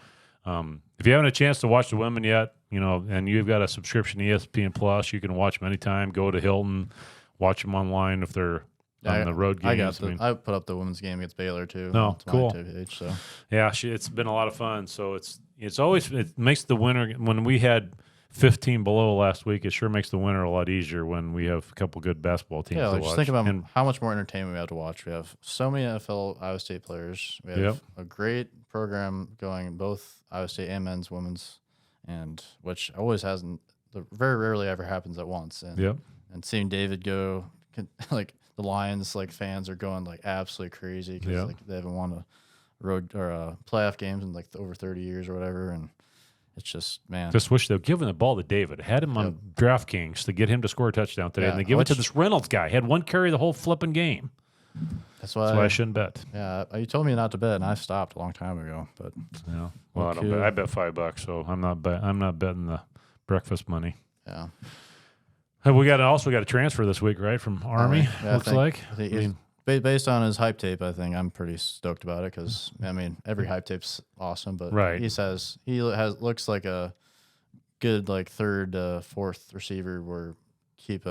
if you haven't a chance to watch the women yet, and you've got a subscription to ESPN Plus, you can watch them anytime. Go to Hilton, watch them online if they're on the road games. I put up the women's game against Baylor too. No, cool. Page, so. Yeah, it's been a lot of fun. So it makes the winter, when we had 15 below last week, it sure makes the winter a lot easier when we have a couple good basketball teams to watch. Just think about how much more entertainment we have to watch. We have so many NFL Iowa State players. We have a great program going, both Iowa State and men's, women's, and which always hasn't, very rarely ever happens at once. And seeing David go, like the Lions, like fans are going like absolutely crazy because like they haven't won a road or playoff games in like over 30 years or whatever, and it's just, man. Just wish they'd given the ball to David. Had him on DraftKings to get him to score a touchdown today. And they give it to this Reynolds guy. Had one carry the whole flipping game. That's why I shouldn't bet. Yeah, you told me not to bet, and I stopped a long time ago. But well, I don't bet. I bet $5, so I'm not betting the breakfast money. Yeah. We also got a transfer this week, right, from Army, looks like. Based on his hype tape, I think I'm pretty stoked about it because, I mean, every hype tape's awesome, but he looks like a good like third, fourth receiver where keep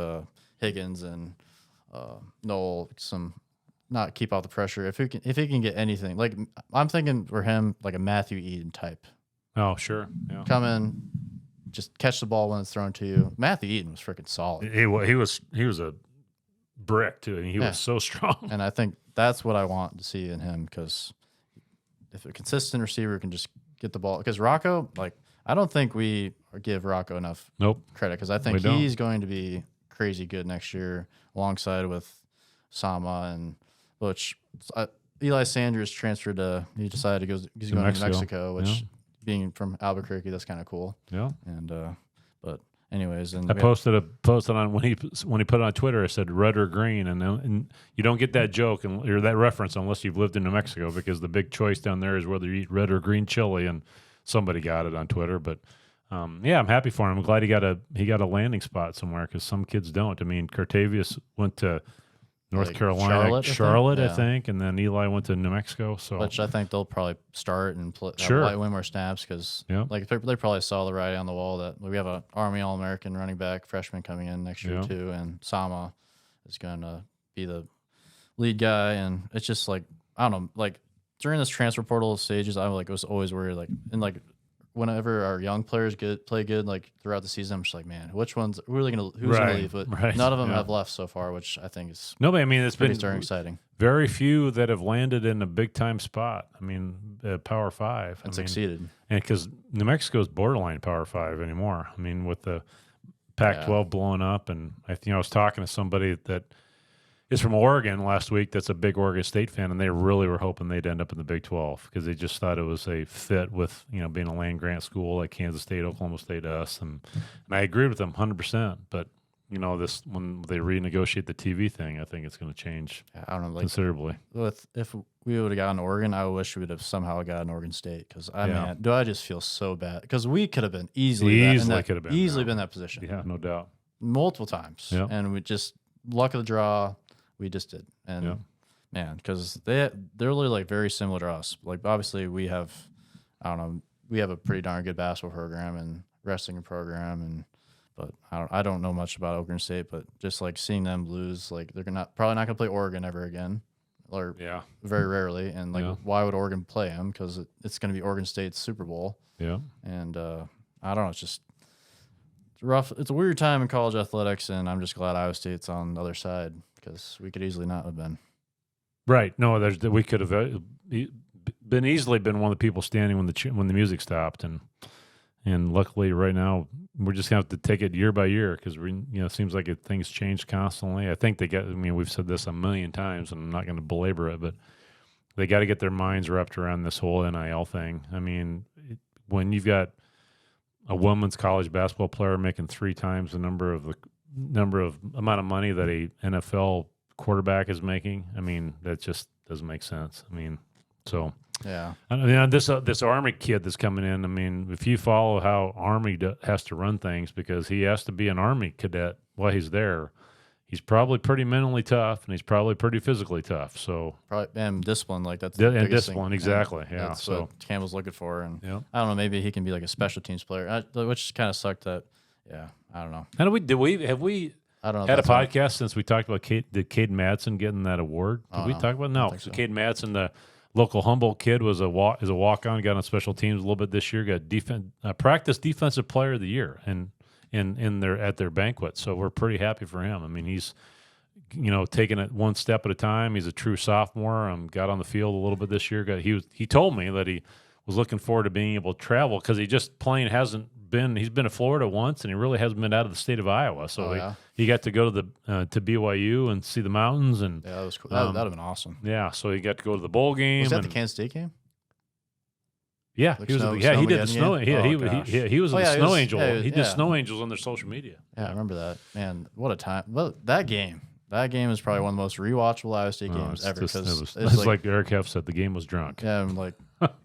Higgins and Noel not keep out the pressure. If he can get anything, like I'm thinking for him like a Matthew Eden type. Oh, sure. Yeah. Come in, just catch the ball when it's thrown to you. Matthew Eden was freaking solid. He was a brick too, and he was so strong. And I think that's what I want to see in him, because if a consistent receiver can just get the ball, because Rocco, like I don't think we give Rocco enough credit, because I think he's going to be crazy good next year alongside with Sama, and which Eli Sanders transferred he decided he's going to Mexico, which being from Albuquerque, that's kind of cool. Yeah. And but anyways, and I posted on when he put it on Twitter. I said red or green, and you don't get that joke or that reference unless you've lived in New Mexico, because the big choice down there is whether you eat red or green chili, and somebody got it on Twitter. But I'm happy for him. I'm glad he got a landing spot somewhere, because some kids don't. I mean, Cartavius went to North Carolina, Charlotte, I think, and then Eli went to New Mexico. So, which I think they'll probably start and play, win more snaps, because like they probably saw the writing on the wall that we have an Army All-American running back freshman coming in next year too, and Sama is going to be the lead guy, and it's just like I don't know, like during this transfer portal stages, I was always worried, like, and like whenever our young players play good, like throughout the season, I'm just like, man, who's gonna leave? But none of them have left so far, which I think is no. I mean, it's been darn exciting. Very few that have landed in a big time spot. I mean, Power 5 and succeeded, and because New Mexico's borderline Power 5 anymore. I mean, with the Pac-12 blowing up, and I was talking to somebody that is from Oregon last week. That's a big Oregon State fan, and they really were hoping they'd end up in the Big 12 because they just thought it was a fit with being a land grant school like Kansas State, Oklahoma State, us, and I agreed with them 100%. But this when they renegotiate the TV thing, I think it's going to change. I don't know, considerably. If we would have gotten Oregon, I wish we would have somehow gotten Oregon State because I just feel so bad because we could have been easily been in that position. Yeah, no doubt, multiple times. Yeah. And we just luck of the draw. We just did, and man, because they're really like very similar to us. Like obviously we have, I don't know, we have a pretty darn good basketball program and wrestling program, but I don't know much about Oregon State. But just like seeing them lose, like they're probably not gonna play Oregon ever again, or very rarely. And like why would Oregon play them? Because it's gonna be Oregon State's Super Bowl. Yeah, and I don't know, it's just rough. It's a weird time in college athletics, and I'm just glad Iowa State's on the other side. Because we could easily not have been. Right. No, we could have easily been one of the people standing when the music stopped, and luckily right now we're just gonna have to take it year by year because it seems like things change constantly. I think we've said this a million times, and I'm not going to belabor it, but they got to get their minds wrapped around this whole NIL thing. I mean, when you've got a women's college basketball player making 3 times the amount of money that a NFL quarterback is making, I mean, that just doesn't make sense. I mean, so yeah. I mean, this Army kid that's coming in. I mean, if you follow how Army has to run things, because he has to be an Army cadet while he's there, he's probably pretty mentally tough and he's probably pretty physically tough. So and discipline, like that's the biggest discipline, thing. Exactly. And that's what Campbell's looking for, and I don't know, maybe he can be like a special teams player, which kind of sucked that. Yeah, I don't know. Have we I don't know had a podcast since we talked about did Cade Madsen getting that award? Did we talk about it? No. So Cade Madsen, the local Humboldt kid, is a walk-on, got on special teams a little bit this year, got practice defensive player of the year at their banquet. So we're pretty happy for him. I mean, he's taking it one step at a time. He's a true sophomore. Got on the field a little bit this year. He told me that he was looking forward to being able to travel because he just plain hasn't been. He's been to Florida once, and he really hasn't been out of the state of Iowa. So he got to go to to BYU and see the mountains, and that was cool. That'd have been awesome. Yeah, so he got to go to the bowl game. Was that the Kansas State game? Yeah, he was. He did the snow. Yeah, he was in the Snow Angel. He did Snow Angels on their social media. Yeah, I remember that. Man, what a time! Well, that game is probably one of the most rewatchable Iowa State games ever. It's like Eric Heff said, the game was drunk. Yeah, I'm like,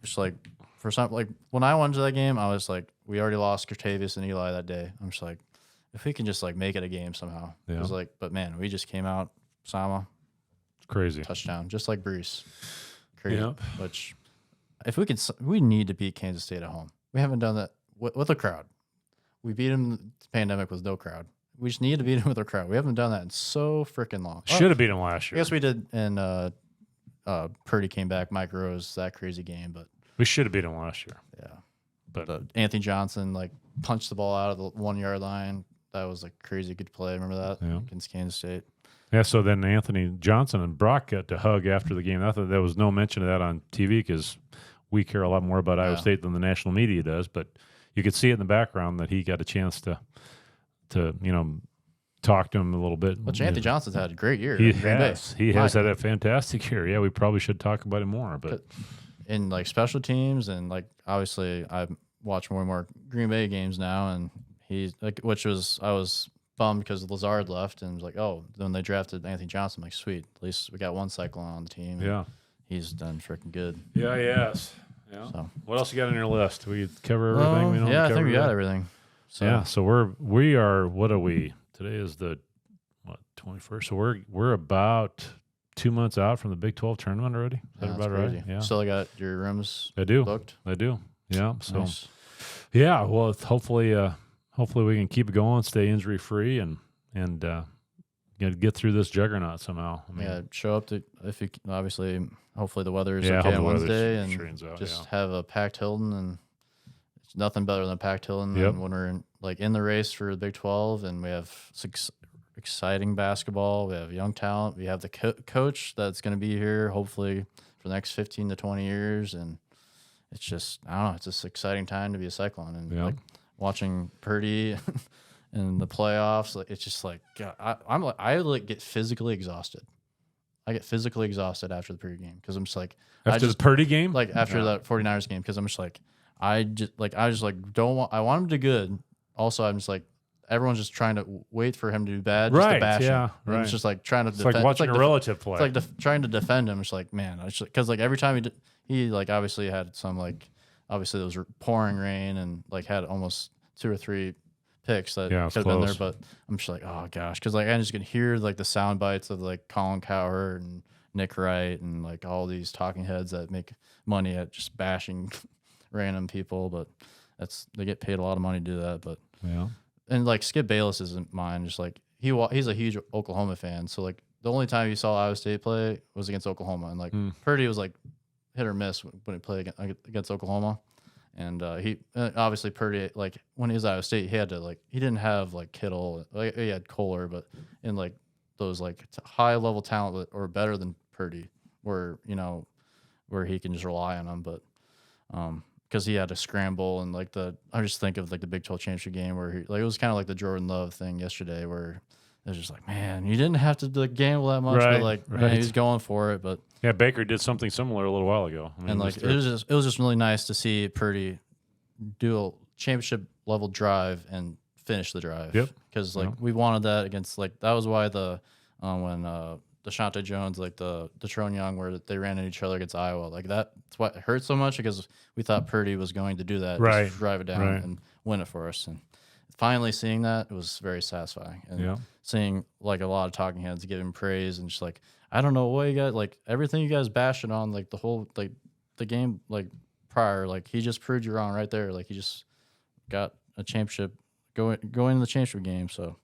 just like. For some, like when I went to that game, I was like, we already lost Kertavius and Eli that day. I'm just like, if we can just like make it a game somehow. It was like, but man, we just came out, Sama, it's crazy touchdown, just like Brees. Crazy. Yep. Which, if we need to beat Kansas State at home. We haven't done that with a crowd. We beat them in the pandemic with no crowd. We just need to beat them with a crowd. We haven't done that in so freaking long. Should have beat them last year. I guess we did, and Purdy came back, Mike Rose, that crazy game, but. We should have beat him last year. Yeah. But Anthony Johnson, like, punched the ball out of the 1 yard line. That was like crazy good play. Remember that? Yeah. Against Kansas State. Yeah, so then Anthony Johnson and Brock got to hug after the game. I thought there was no mention of that on TV because we care a lot more about Iowa State than the national media does. But you could see it in the background that he got a chance to talk to him a little bit. Which Anthony Johnson's had a great year. He has had a fantastic year. Yeah, we probably should talk about him more. But in like special teams and like obviously I watch more and more Green Bay games now, and he's like, I was bummed because Lazard left, and was like, oh, then they drafted Anthony Johnson. I'm like, sweet, at least we got one Cyclone on the team. Yeah, he's done freaking good. Yeah, yes. Yeah. So, what else you got on your list? We cover everything. I think we got everything. So. Yeah. So we are. What are we? Today is the 21st. So we're about 2 months out from the Big 12 tournament already. Is that about right? Yeah. Still got your rooms booked? I do. Yeah. So, nice. Yeah. Well, hopefully we can keep it going, stay injury free, and get through this juggernaut somehow. I mean, show up to if you obviously. Hopefully the weather is Yeah, okay hope on the weather Wednesday, and straightens out, just yeah. have a packed Hilton, and it's nothing better than a packed Hilton. Yep. And when we're in the race for the Big 12, and we have exciting basketball, we have young talent, we have the coach that's going to be here hopefully for the next 15 to 20 years, and it's just I don't know, it's just an exciting time to be a Cyclone, and Yeah. like watching Purdy in the playoffs, like it's just like God, I get physically exhausted. I get physically exhausted after the Purdy game because I'm just like After the Purdy game? like after Yeah. that 49ers game, because I'm just like I don't want, I want him to do good. Also, I'm just like everyone's just trying to wait for him to do bad, just to Right, bash yeah, him. And right. It's just like trying to It's defend. like watching a relative play. It's like trying to defend him. It's like, man, because like every time he like obviously had some like obviously there was pouring rain and like had almost 2 or 3 picks that Yeah, could it's have been there, close. but I'm just like, oh gosh, because like I just can hear like the sound bites of like Colin Cowherd and Nick Wright and like all these talking heads that make money at just bashing random people, but they get paid a lot of money to do that. But Yeah. and like Skip Bayless isn't mine. Just like he's a huge Oklahoma fan, so like the only time you saw Iowa State play was against Oklahoma, and like Purdy was like hit or miss when he played against Oklahoma. And obviously Purdy, like when he was at Iowa State, he didn't have like Kittle, like he had Kohler, but in like those like high level talent or better than Purdy, where he can just rely on them. But because he had to scramble and like I just think of like the Big 12 championship game where it was kind of like the Jordan Love thing yesterday, where it was just like, man, you didn't have to like gamble that much, but like man, he was going for it. But yeah, Baker did something similar a little while ago. I mean, and like it was just really nice to see Purdy do a championship level drive and finish the drive. Yep. Because like we wanted that against like that was why when DeShante Jones, like the Detrone Young, where they ran into each other against Iowa, like that's why it hurt so much, because we thought Purdy was going to do that, Right. just drive it down and win it for us. And finally seeing that, it was very satisfying. And seeing like a lot of talking heads give him praise and just like, I don't know what you got, like everything you guys bashing on, like the whole like the game like prior, like he just proved you wrong right there. Like he just got a championship going to the championship game, so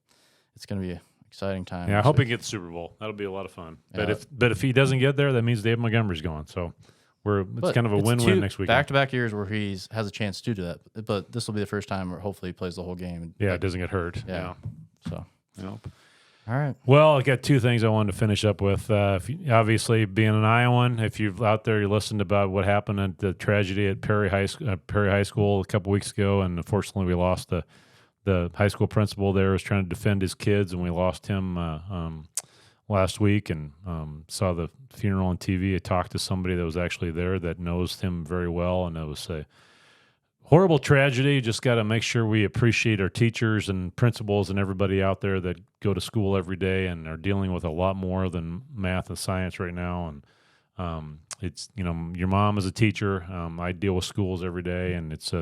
it's gonna be an exciting time. Yeah, I hope he gets the Super Bowl. That'll be a lot of fun. Yeah. But if he doesn't get there, that means Dave Montgomery's going. So it's kind of a win-win next week. Back-to-back years where he has a chance to do that, but this will be the first time where hopefully he plays the whole game. Yeah, it doesn't get hurt. Yeah. So. Yep. All right. Well, I got 2 things I wanted to finish up with. Obviously, being an Iowan, if you're out there, you listened about what happened at the tragedy at Perry High School a couple weeks ago, and unfortunately, we lost the high school principal there was trying to defend his kids, and we lost him last week. And saw the funeral on TV. I talked to somebody that was actually there that knows him very well, and it was a horrible tragedy. Just got to make sure we appreciate our teachers and principals and everybody out there that go to school every day and are dealing with a lot more than math and science right now. And it's your mom is a teacher. I deal with schools every day, and it's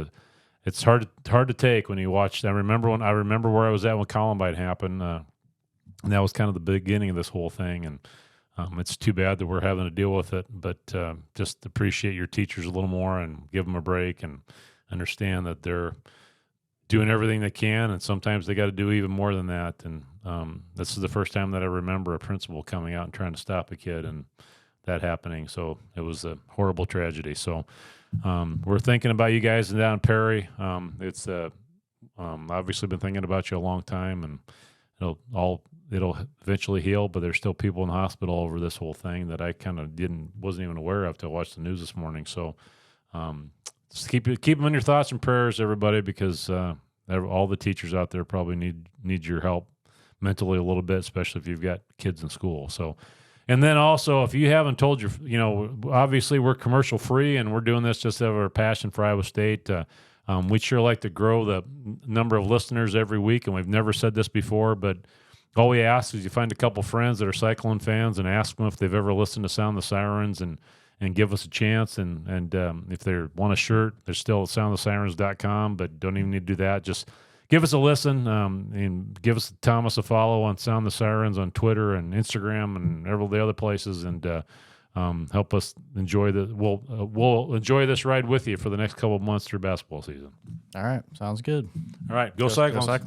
hard to take when you watch. I remember where I was at when Columbine happened, and that was kind of the beginning of this whole thing. And it's too bad that we're having to deal with it, but just appreciate your teachers a little more and give them a break and understand that they're doing everything they can, and sometimes they got to do even more than that. And this is the first time that I remember a principal coming out and trying to stop a kid and that happening. So it was a horrible tragedy. So we're thinking about you guys down in Perry. It's obviously been thinking about you a long time, and it'll eventually heal, but there's still people in the hospital over this whole thing that I kind of wasn't even aware of till I watched the news this morning. So just keep them in your thoughts and prayers, everybody, because all the teachers out there probably need your help mentally a little bit, especially if you've got kids in school. So, and then also, if you haven't told obviously we're commercial free and we're doing this just out of our passion for Iowa State. We'd sure like to grow the number of listeners every week, and we've never said this before, but all we ask is you find a couple friends that are Cyclone fans and ask them if they've ever listened to Sound the Sirens and give us a chance. And if they want a shirt, there's still at soundthesirens.com, but don't even need to do that. Just give us a listen and give us Thomas a follow on Sound the Sirens on Twitter and Instagram and all the other places, and help us enjoy we'll enjoy this ride with you for the next couple of months through basketball season. All right. Sounds good. All right. Go Cyclones. Go Cyclones.